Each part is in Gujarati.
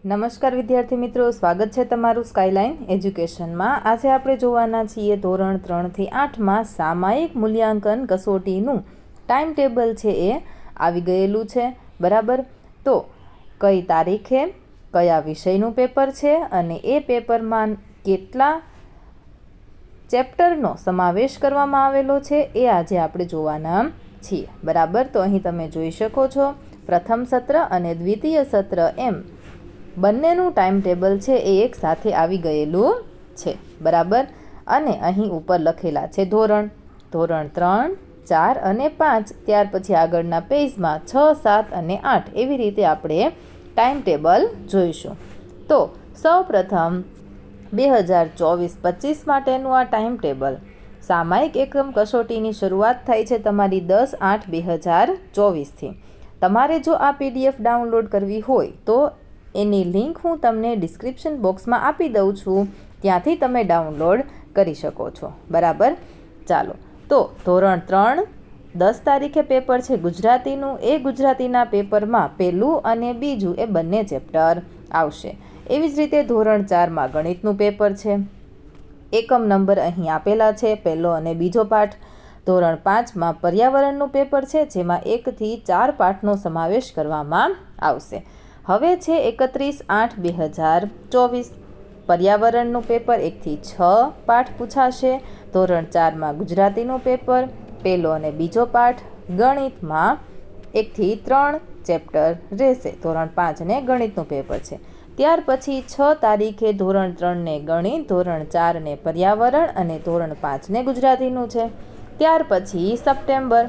નમસ્કાર વિદ્યાર્થી મિત્રો, સ્વાગત છે તમારું સ્કાયલાઇન એજ્યુકેશનમાં। આજે આપણે જોવાના છીએ ધોરણ 3 થી 8માં સામાયિક મૂલ્યાંકન કસોટીનું ટાઈમ ટેબલ છે એ આવી ગયેલું છે, બરાબર। તો કઈ તારીખે કયા વિષયનું પેપર છે અને એ પેપરમાં કેટલા ચેપ્ટરનો સમાવેશ કરવામાં આવેલો છે એ આજે આપણે જોવાના છીએ, બરાબર। તો અહીં તમે જોઈ શકો છો પ્રથમ સત્ર અને દ્વિતીય સત્ર એમ બંનેનું ટાઈમ ટેબલ છે એ એક સાથે આવી ગયેલું છે, બરાબર। અને અહીં ઉપર લખેલા છે ધોરણ 3, 4 અને 5, ત્યાર પછી આગળના પેજમાં 6, 7 અને 8 એવી રીતે આપણે ટાઈમ ટેબલ જોઈશું। તો સૌપ્રથમ 2024-25 માટેનું આ ટાઈમ ટેબલ સામાયિક એકમ કસોટીની શરૂઆત થાય છે તમારી 10/8/2024થી। તમારે જો આ PDF ડાઉનલોડ કરવી હોય તો એની લિંક હું તમને ડિસ્ક્રિપ્શન બોક્સમાં આપી દઉં છું, ત્યાંથી તમે ડાઉનલોડ કરી શકો છો, બરાબર। ચાલો, તો ધોરણ 3 10 તારીખે પેપર છે ગુજરાતીનું। એ ગુજરાતીના પેપરમાં પહેલું અને બીજું એ બંને ચેપ્ટર આવશે। એવી જ રીતે ધોરણ 4માં ગણિતનું પેપર છે, એકમ નંબર અહીં આપેલા છે, પહેલો અને બીજો પાઠ। ધોરણ 5માં પર્યાવરણનું પેપર છે, જેમાં 1 થી 4 પાઠનો સમાવેશ કરવામાં આવશે। હવે છે 31/8/2024 પર્યાવરણનું પેપર 1 થી 6 પાઠ પૂછાશે। ધોરણ 4માં ગુજરાતીનું પેપર પહેલો અને બીજો પાઠ। ગણિતમાં 1 થી 3 ચેપ્ટર રહેશે। ધોરણ 5ને ગણિતનું પેપર છે। ત્યાર પછી 6 તારીખે ધોરણ 3ને ગણિત, ધોરણ 4ને પર્યાવરણ અને ધોરણ 5ને ગુજરાતીનું છે। ત્યાર પછી સપ્ટેમ્બર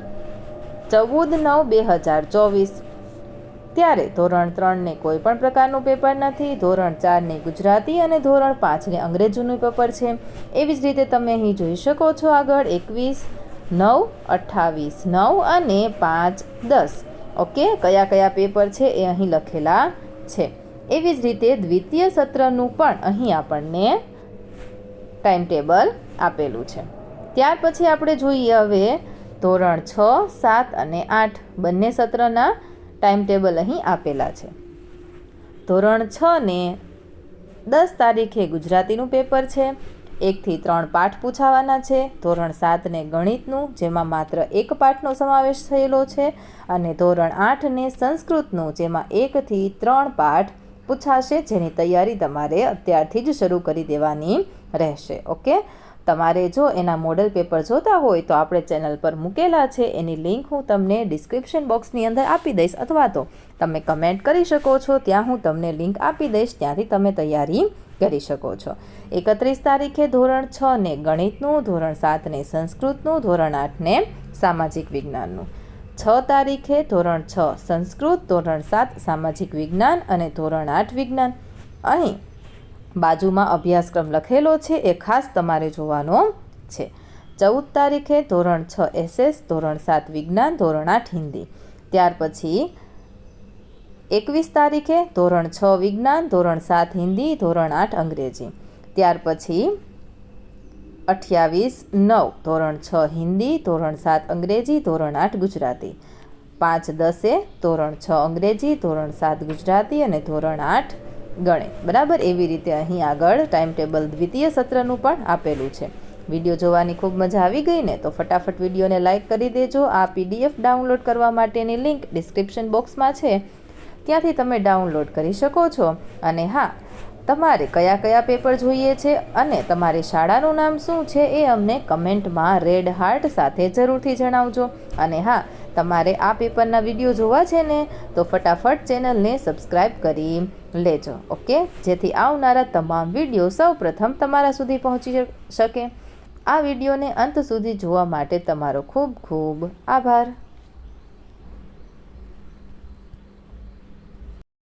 14/9/2024 ત્યારે ધોરણ 3ને કોઈ પણ પ્રકારનું પેપર નથી, ધોરણ 4ને ગુજરાતી અને ધોરણ 5ને અંગ્રેજીનું પેપર છે। એવી જ રીતે તમે અહીં જોઈ શકો છો આગળ 21/9/28/9 અને 5/10 ઓકે, કયા કયા પેપર છે એ અહીં લખેલા છે। એવી જ રીતે દ્વિતીય સત્રનું પણ અહીં આપણને ટાઈમ ટેબલ આપેલું છે। ત્યાર પછી આપણે જોઈએ હવે ધોરણ 6, 7 અને 8 બંને સત્રના ટાઈમ ટેબલ અહીં આપેલા છે। ધોરણ 6ને 10 તારીખે ગુજરાતીનું પેપર છે, 1 થી 3 પાઠ પૂછાવાના છે। ધોરણ 7ને ગણિતનું, જેમાં માત્ર 1 પાઠનો સમાવેશ થયેલો છે, અને ધોરણ 8ને સંસ્કૃતનું, જેમાં 1 થી 3 પાઠ પૂછાશે, જેની તૈયારી તમારે અત્યારથી જ શરૂ કરી દેવાની રહેશે, ઓકે। તમારે જો એના મોડલ પેપર જોતા હોય તો આપણે ચેનલ પર મૂકેલા છે, એની લિંક હું તમને ડિસ્ક્રિપ્શન બોક્સની અંદર આપી દઈશ, અથવા તો તમે કમેન્ટ કરી શકો છો, ત્યાં હું તમને લિંક આપી દઈશ, ત્યાંથી તમે તૈયારી કરી શકો છો। 31 તારીખે ધોરણ 6ને ગણિતનું, ધોરણ 7ને સંસ્કૃતનું, ધોરણ 8ને સામાજિક વિજ્ઞાનનું। 6 તારીખે ધોરણ 6 સંસ્કૃત, ધોરણ 7 સામાજિક વિજ્ઞાન અને ધોરણ 8 વિજ્ઞાન। અહીં બાજુમાં અભ્યાસક્રમ લખેલો છે, એ ખાસ તમારે જોવાનો છે। 14 તારીખે ધોરણ 6 SS, ધોરણ 7 વિજ્ઞાન, ધોરણ 8 હિન્દી। ત્યાર પછી 21 તારીખે ધોરણ 6 વિજ્ઞાન, ધોરણ 7 હિન્દી, ધોરણ 8 અંગ્રેજી। ત્યાર પછી 28/9 ધોરણ 6 હિન્દી, ધોરણ 7 અંગ્રેજી, ધોરણ 8 ગુજરાતી। 5/10 ધોરણ 6 અંગ્રેજી, ધોરણ 7 ગુજરાતી અને ધોરણ 8 ગણિત, બરાબર। એવી રીતે અહીં આગળ ટાઈમ ટેબલ દ્વિતીય સત્રનું પણ આપેલું છે। વિડીયો જોવાની ખૂબ મજા આવી ગઈ ને, તો ફટાફટ વિડીયોને લાઇક કરી દેજો। આ PDF ડાઉનલોડ કરવા માટેની લિંક ડિસ્ક્રિપ્શન બોક્સમાં છે, ત્યાંથી તમે ડાઉનલોડ કરી શકો છો। અને હા, તમારે કયા કયા પેપર જોઈએ છે અને તમારી શાળાનું નામ શું છે એ અમને કમેન્ટમાં રેડ હાર્ટ સાથે જરૂરથી જણાવજો। અને હા, તમારે આ પેપરના વિડીયો જોવા છે ને, તો ફટાફટ ચેનલને સબસ્ક્રાઈબ કરી લેજો, ઓકે, જેથી આવનારા તમામ વિડીયો સૌપ્રથમ તમારા સુધી પહોંચી શકે। આ વિડીયોને અંત સુધી જોવા માટે તમારો ખૂબ ખૂબ આભાર।